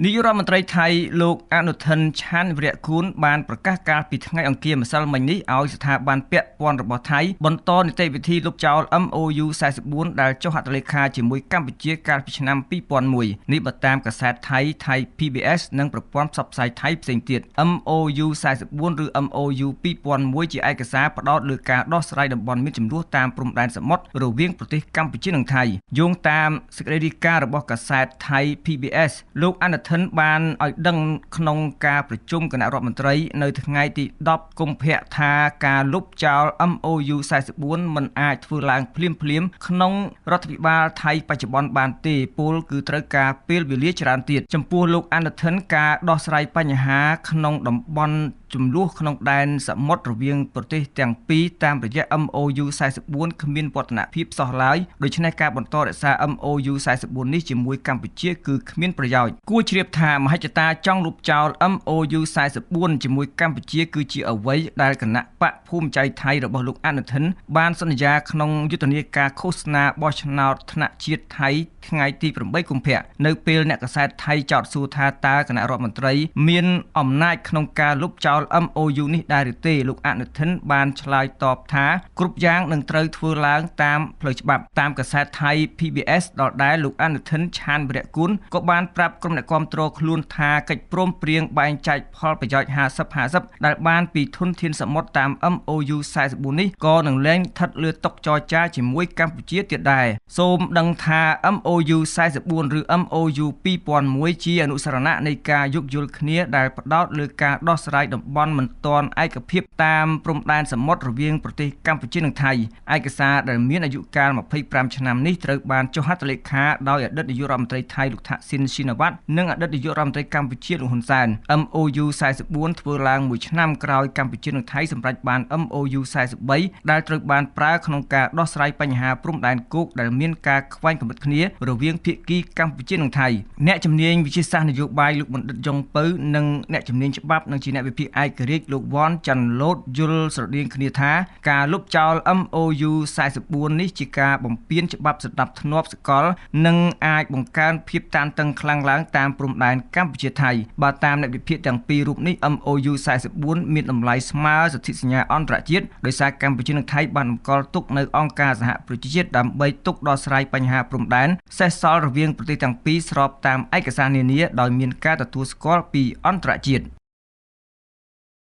នាយករដ្ឋមន្ត្រីថៃលោកអនុทิនឆានវិរៈគួនបានប្រកាសកាលពីថ្ងៃអង្គារម្សិលមិញនេះឲ្យស្ថាប័នពាក់ព័ន្ធរបស់ថៃបន្តនីតិវិធីលុបចោល MOU 44ដែលចុះហត្ថលេខាជាមួយកម្ពុជាកាលពីឆ្នាំ2001នេះបើតាមកាសែតថៃ PBS និងប្រព័ន្ធផ្សព្វផ្សាយថៃផ្សេងទៀត MOU 44ឬ MOU 2001ជាឯកសារផ្ដោតលើការដោះស្រាយតំបន់មានជម្លោះតាមព្រំដែនសមុទ្ររវាងប្រទេសកម្ពុជានិងថៃយោងតាមសេចក្តីរាយការណ៍របស់កាសែតថៃ PBS លោកអនុทิនបានឲ្យដឹងក្នុងការប្រជុំគណៈរដ្ឋមន្ត្រីនៅថ្ងៃទី10កុម្ភៈថាការលុបចោល MOU 44មិនអាចធ្វើឡើងភ្លាមៗក្នុងរដ្ឋាភិបាលថៃបច្ចុប្បន្នបានទេពលគឺត្រូវការពេលវេលាច្រើនទៀតចំពោះលោកអនុทิនការដោះស្រាយបញ្ហាក្នុងតំបន់ចំនួនក្នុងដែនសមុទ្ររវាងប្រទេសទាំងពីរតាមរយៈ MOU 44គ្មានវឌ្ឍនភាពសោះឡើយដូច្នេះការបន្តរក្សា MOU 44នេះជាមួយកម្ពុជាគឺគ្មានប្រយោជន៍គួរជ្រាបថាមហិច្ឆតាចង់លុបចោល MOU 44ជាមួយកម្ពុជាគឺជាអ្វីដែលគណៈបកភូមិใจថៃរបស់លោកអនុทิនបានសន្យាក្នុងយុទ្ធនាការឃោសនាបោះឆ្នោតថ្នាក់ជាតិថៃថ្ងៃទី8កុម្ភៈនៅពេលអ្នកកាសែតថៃចោទសួរថាតើគណៈរដ្ឋមន្ត្រីមានអំណាចក្នុងការលុបចោលMOU នេះដែរឬទេលោកអនុทิនបានឆ្លើយតបថាគ្រប់យ៉ាងនឹងត្រូវធ្វើឡើងតាមផ្លូវច្បាប់តាមកាសែតថៃ PBS ដល់ដែរលោកអនុทิនឆានវិរៈគួនក៏បានប្រាប់ក្រុមអ្នកគាំទ្រខ្លួនថាកិច្ចព្រមព្រៀងបែងចែកផលប្រយោជន៍ 50-50 ដែលបានពីធនធានសមុទ្រតាម MOU 44នេះក៏នឹងលែងស្ថិតលើតុចរចាជាមួយកម្ពុជាទៀតដែរសូមដឹងថា MOU 44ឬ MOU 2001ជាអនុស្សរណៈនៃការយោគយល់គ្នាដែលផ្ដោតលើការដោះស្រាយតំបន់មិនទាន់ឯកភាពតាមព្រំដែនសមុទ្ររវាងប្រទេសកម្ពុជានិងថៃឯកសារដែលមានអាយុកាល25ឆ្នាំនេះត្រូវបានចុះហត្ថលេខាដោយអតីតនាយករដ្ឋមន្ត្រីថៃលោកថាក់ស៊ីនស៊ីណាវ៉ាត់និងអតីតនាយករដ្ឋមន្ត្រីកម្ពុជាលោកហ៊ុនសែន MOU 44ធ្វើឡើងមួយឆ្នាំក្រោយកម្ពុជានិងថៃសម្រេចបាន MOU 43ដែលត្រូវបានប្រើក្នុងការដោះស្រាយបញ្ហាព្រំដែនគោកដែលមានការខ្វែងគំនិតគ្នារវាងភាគីកម្ពុជានិងថៃអ្នកជំនាញវិទ្យាសាស្ត្រនយោបាយលោកបណ្ឌិតយ៉ុងពៅនិងអ្នកជំនាញច្បាប់និងជាអ្នកវិភាគឯករាជ្យលោកវ៉ាន់ចាន់ឡូតយល់ស្រដៀងគ្នាថាការលុបចោល MOU 44នេះជាការបំពានច្បាប់សណ្ដាប់ធ្នាប់សកលនិងអាចបង្កើនភាពតានតឹងខ្លាំងឡើងតាមព្រំដែនកម្ពុជាថៃបើតាមអ្នកវិភាគទាំងពីររូបនេះ MOU 44មានតម្លៃស្មើសន្ធិសញ្ញាអន្តរជាតិដោយសារកម្ពុជានិងថៃបានបង្កល់ទុកនៅអង្គការសហប្រជាជាតិដើម្បីទុកដោះស្រាយបញ្ហាព្រំដែនសេសសល់រវាងប្រទេសទាំងពីរស្របតាមឯកសារនានាដោយមានការទទួលស្គាល់ពីអន្តរជាតិ